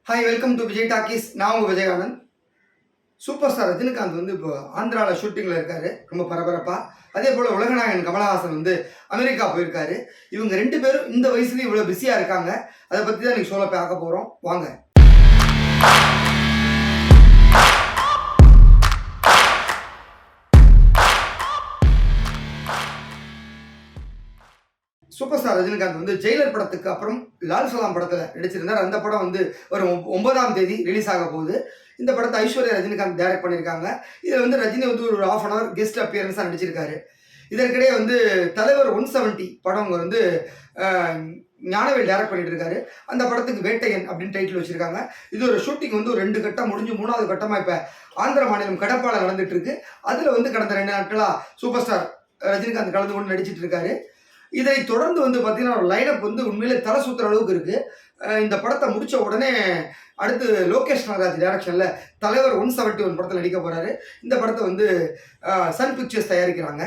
Hi, welcome to Vijay talkies. நான் உங்கள் Vijayanand. Super star Rajinikanth வந்து இப்போ ஆந்திராவில் ஷூட்டிங்கில் இருக்காரு, ரொம்ப பரபரப்பாக. அதே போல் உலகநாயகன் கமலஹாசன் வந்து அமெரிக்கா போயிருக்காரு. இவங்க ரெண்டு பேரும் இந்த வயசுலேயும் இவ்வளோ பிஸியாக இருக்காங்க. அதை பற்றி தான் இன்றைக்கி ஷோவில் பார்க்க போகிறோம். வாங்க. சூப்பர் ஸ்டார் ரஜினிகாந்த் வந்து ஜெயிலர் படத்துக்கு அப்புறம் லால் சலாம் படத்தில் நடிச்சிருந்தார். அந்த படம் வந்து ஒரு 9ஆம் தேதி ரிலீஸ் ஆக போகுது. இந்த படத்தை ஐஸ்வர்யா ரஜினிகாந்த் டைரக்ட் பண்ணியிருக்காங்க. இதில் வந்து ரஜினி வந்து ஒரு ½ hour கெஸ்ட் அப்பியரன்ஸாக நடிச்சிருக்காரு. இதற்கிடையே வந்து தலைவர் 170 படம் வந்து ஞானவேல் டைரக்ட் பண்ணிட்டு இருக்காரு. அந்த படத்துக்கு வேட்டையன் அப்படின்னு டைட்டில் வச்சிருக்காங்க. இது ஒரு ஷூட்டிங் வந்து ஒரு 2 கட்டம் முடிஞ்சு 3வது கட்டமாக இப்போ ஆந்திர மாநிலம் கடப்பால நடந்துட்டு இருக்கு. அதில் வந்து கடந்த 2 நாட்களாக சூப்பர் ஸ்டார் ரஜினிகாந்த் கலந்து கொண்டு நடிச்சிட்டு இருக்காரு. இதை தொடர்ந்து வந்து பார்த்தீங்கன்னா ஒரு லைனப் வந்து உண்மையிலே தலை சுற்றுற அளவுக்கு இருக்குது. இந்த படத்தை முடித்த உடனே அடுத்து லோகேஷ் நாகராஜ் டைரக்ஷனில் தலைவர் 171 படத்தில் நடிக்க போகிறாரு. இந்த படத்தை வந்து சன் பிக்சர்ஸ் தயாரிக்கிறாங்க.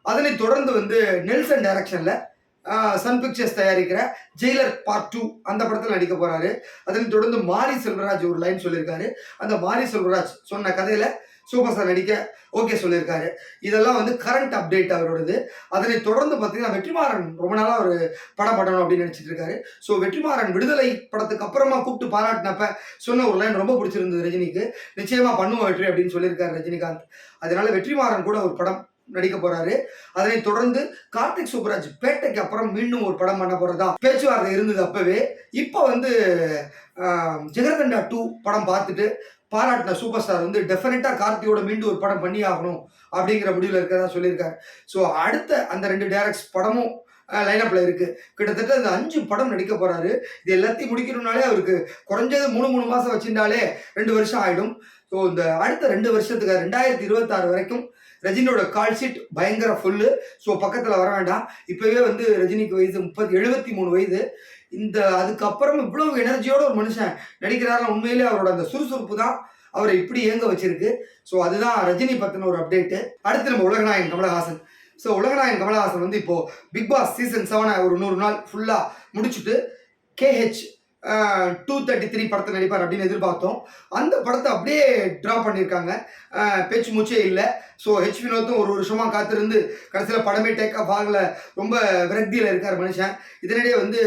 அதனை தொடர்ந்து வந்து நெல்சன் டைரக்ஷனில் சன் பிக்சர்ஸ் தயாரிக்கிற ஜெயிலர் பார்ட் 2 அந்த படத்தில் நடிக்க போகிறாரு. அதனை தொடர்ந்து மாரி செல்வராஜ் ஒரு லைன் சொல்லியிருக்காரு. அந்த மாரி செல்வராஜ் சொன்ன கதையில் சூப்பர் ஸ்டார் நடிக்க ஓகே சொல்லியிருக்காரு. இதெல்லாம் வந்து கரண்ட் அப்டேட் அவரோடது. அதனை தொடர்ந்து பார்த்தீங்கன்னா வெற்றிமாறன் ரொம்ப நாளாக ஒரு படம் பண்ணணும் அப்படின்னு நினச்சிட்டு இருக்காரு. ஸோ வெற்றிமாறன் விடுதலை படத்துக்கு அப்புறமா கூப்பிட்டு பாராட்டினப்ப சொன்ன ஒரு லைன் ரொம்ப பிடிச்சிருந்தது ரஜினிக்கு. நிச்சயமாக பண்ணுவோம் வெற்றி அப்படின்னு சொல்லியிருக்காரு ரஜினிகாந்த். அதனால வெற்றிமாறன் கூட ஒரு படம் நடிக்க போறாரு. அதனை தொடர்ந்து கார்த்திக் சுப்ராஜ் பேட்டைக்கு அப்புறம் மீண்டும் ஒரு படம் பண்ண போறதா பேச்சுவார்த்தை இருந்தது அப்பவே. இப்போ வந்து ஜெகர்தண்டா 2 படம் பார்த்துட்டு பாராட்டின சூப்பர் ஸ்டார் வந்து டெஃபினட்டா கார்த்தியோட மீண்டும் ஒரு படம் பண்ணி ஆகணும் அப்படிங்கிற முடிவில் இருக்கிறதா சொல்லியிருக்காரு. ஸோ அடுத்த அந்த 2 டைரக்ட்ஸ் படமும் லைனப்ல இருக்கு. கிட்டத்தட்ட அந்த 5 படம் நடிக்க போறாரு. இது எல்லாத்தையும் முடிக்கணும்னாலே அவருக்கு குறைஞ்சது 3 மாசம் வச்சிருந்தாலே 2 வருஷம் ஆயிடும். ஸோ இந்த அடுத்த 2 வருஷத்துக்கு 2026 வரைக்கும் ரஜினியோட கால் ஷீட் பயங்கர ஃபுல்லு. ஸோ பக்கத்தில் வர வேண்டாம். இப்போவே வந்து ரஜினிக்கு வயசு 73 வயது. இந்த அதுக்கப்புறம் இவ்வளவு எனர்ஜியோட ஒரு மனுஷன் நடிக்கிறாருன்னா உண்மையிலே அவரோட அந்த சுறுசுறுப்பு தான் அவரை இப்படி இயங்க வச்சிருக்கு. ஸோ அதுதான் ரஜினி பற்றின ஒரு அப்டேட்டு. அடுத்து நம்ம உலகநாயகன் கமலஹாசன். ஸோ உலகநாயகன் கமலஹாசன் வந்து இப்போது பிக் பாஸ் சீசன் 7 ஒரு 100 நாள் ஃபுல்லாக முடிச்சுட்டு KH 233 படத்தை நடிப்பார் அப்படின்னு எதிர்பார்த்தோம். அந்த படத்தை அப்படியே ட்ரா பண்ணியிருக்காங்க. பேச்சு மூச்சே இல்லை. ஸோ ஹெச் வினோத்தும் ஒரு வருஷமாக காத்திருந்து கடைசியில் படமே டேக் ஆஃப் ஆகலை. ரொம்ப விரக்தியில் இருக்கார் மனுஷன். இதனிடையே வந்து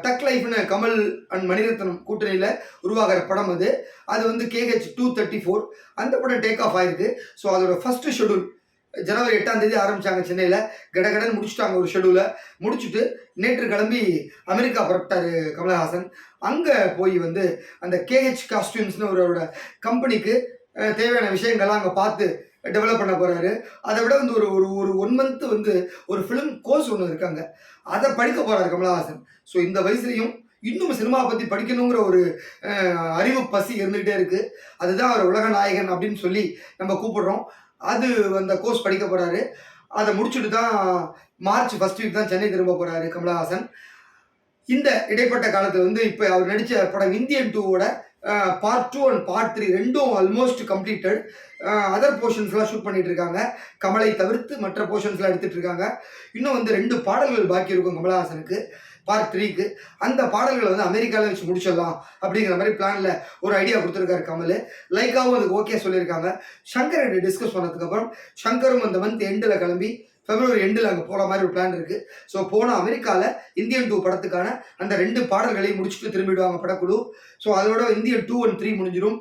தக் லைஃப்னு கமல் அண்ட் மணிரத்னம் கூட்டணியில் உருவாகிற படம் அது வந்து KH 234 அந்த படம் டேக் ஆஃப் ஆயிருக்கு. ஸோ அதோட ஃபர்ஸ்ட் ஷெடியூல் ஜனவரி 8ஆம் தேதி ஆரம்பித்தாங்க சென்னையில். கடகடன்னு முடிச்சுட்டாங்க ஒரு ஷெடியூலை. முடிச்சுட்டு நேற்று கிளம்பி அமெரிக்கா புறப்பட்டார் கமலஹாசன். அங்கே போய் வந்து அந்த KH காஸ்டியூம்ஸ்னு அவரோட கம்பெனிக்கு தேவையான விஷயங்கள்லாம் அங்கே பார்த்து டெவலப் பண்ண போகிறாரு. அதை விட வந்து ஒரு ஒரு 1 month வந்து ஒரு ஃபிலிம் கோர்ஸ் ஒன்று இருக்காங்க, அதை படிக்க போகிறாரு கமலஹாசன். ஸோ இந்த வயசுலையும் இன்னும் சினிமா பற்றி படிக்கணுங்கிற ஒரு அறிவு பசி இருந்துகிட்டே இருக்குது. அதுதான் அவர் உலக நாயகன் அப்படின்னு சொல்லி நம்ம கூப்பிடுறோம். அது அந்த கோர்ஸ் படிக்க போகிறாரு. அதை முடிச்சுட்டு தான் மார்ச் 1st வீக் தான் சென்னை திரும்ப போகிறாரு கமலஹாசன். இந்த இடைப்பட்ட காலத்தில் வந்து இப்போ அவர் நடித்த படம் இந்தியன் 2வோட பார்ட் 2 அண்ட் பார்ட் 3 ரெண்டும் ஆல்மோஸ்ட் கம்ப்ளீட்டட். அதர் போர்ஷன்ஸ்லாம் ஷூட் பண்ணிட்டு இருக்காங்க. கமலை தவிர்த்து மற்ற போர்ஷன்ஸ்லாம் எடுத்துகிட்டு இருக்காங்க. இன்னும் வந்து 2 பாடல்கள் பாக்கி இருக்கும் கமலஹாசனுக்கு பார்ட் 3க்கு. அந்த பாடல்களை வந்து அமெரிக்காவில் வச்சு முடிச்சிடலாம் அப்படிங்கிற மாதிரி பிளானில் ஒரு ஐடியா கொடுத்துருக்காரு கமல். லைக்காவும் அதுக்கு ஓகே சொல்லியிருக்காங்க. ஷங்கர் டிஸ்கஸ் பண்ணதுக்கப்புறம் ஷங்கரும் அந்த மந்த் எண்டில் கிளம்பி February எண்டில் அங்கே போகிற மாதிரி ஒரு பிளான் இருக்குது. ஸோ போனால் அமெரிக்காவில் இந்தியன் 2 படத்துக்கான அந்த 2 பாடல்களையும் முடிச்சுட்டு திரும்பிடுவாங்க படக்குழு. ஸோ அதோட இந்தியன் 2 and 3 முடிஞ்சிடும்.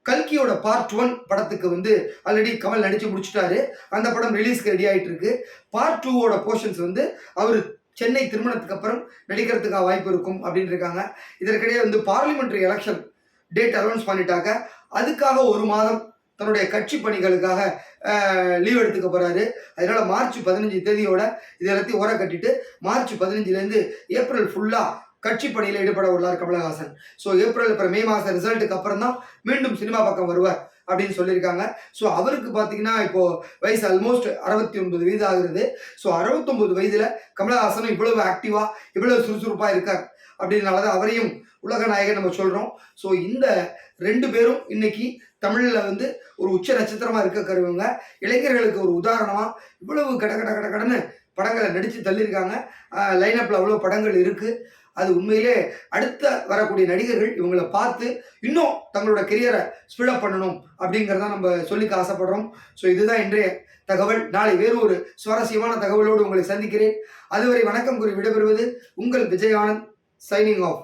கல்கியோட பார்ட் 1 படத்துக்கு வந்து ஆல்ரெடி கமல் நடித்து முடிச்சுட்டாரு. அந்த படம் ரிலீஸ்க்கு ரெடி ஆகிட்டு இருக்கு. பார்ட் 2வோட போர்ஷன்ஸ் வந்து அவர் சென்னை திருமணத்துக்கு அப்புறம் நடிக்கிறதுக்காக வாய்ப்பு இருக்கும் அப்படின்னு இருக்காங்க. இதற்கிடையே வந்து பார்லிமெண்ட்ரி எலெக்ஷன் டேட் அனௌன்ஸ் பண்ணிட்டாங்க. அதுக்காக 1 மாதம் தன்னுடைய கட்சி பணிகளுக்காக லீவ் எடுத்துக்க போகிறாரு. அதனால மார்ச் 15 தேதியோட இது எல்லாத்தையும் ஓர கட்டிட்டு மார்ச் 15லேருந்து ஏப்ரல் ஃபுல்லாக கட்சி பணியில் ஈடுபட உள்ளார் கமலஹாசன். ஸோ ஏப்ரல் அப்புறம் மே மாதம் ரிசல்ட்டுக்கு அப்புறம் தான் மீண்டும் சினிமா பக்கம் வருவார் அப்படின்னு சொல்லியிருக்காங்க. ஸோ அவருக்கு பார்த்தீங்கன்னா இப்போது வயசு ஆல்மோஸ்ட் 69 வயது ஆகுறது. ஸோ 69 வயதில் கமலஹாசனும் இவ்வளவு ஆக்டிவாக இவ்வளவு சுறுசுறுப்பாக இருக்கார். அப்படின்னால தான் அவரையும் உலக நாயகன் நம்ம சொல்கிறோம். ஸோ இந்த 2 பேரும் இன்னைக்கு தமிழில் வந்து ஒரு உச்ச நட்சத்திரமாக இருக்கறவங்க, இளைஞர்களுக்கு ஒரு உதாரணமாக இவ்வளவு கடன்னு படங்களை நடித்து தள்ளியிருக்காங்க. லைனப்பில் அவ்வளோ படங்கள் இருக்குது. அது உண்மையிலே அடுத்த வரக்கூடிய நடிகர்கள் இவங்களை பார்த்து இன்னும் தங்களோட கெரியரை ஸ்பீடப் பண்ணணும் அப்படிங்கிறத நம்ம சொல்லிக்க ஆசைப்படுறோம். ஸோ இதுதான் இன்றைய தகவல். நாளை வேறு ஒரு சுவாரஸ்யமான தகவலோடு உங்களை சந்திக்கிறேன். அதுவரை வணக்கம் கூறி விடைபெறுவது உங்கள் விஜய் ஆனந்த், சைனிங் ஆஃப்.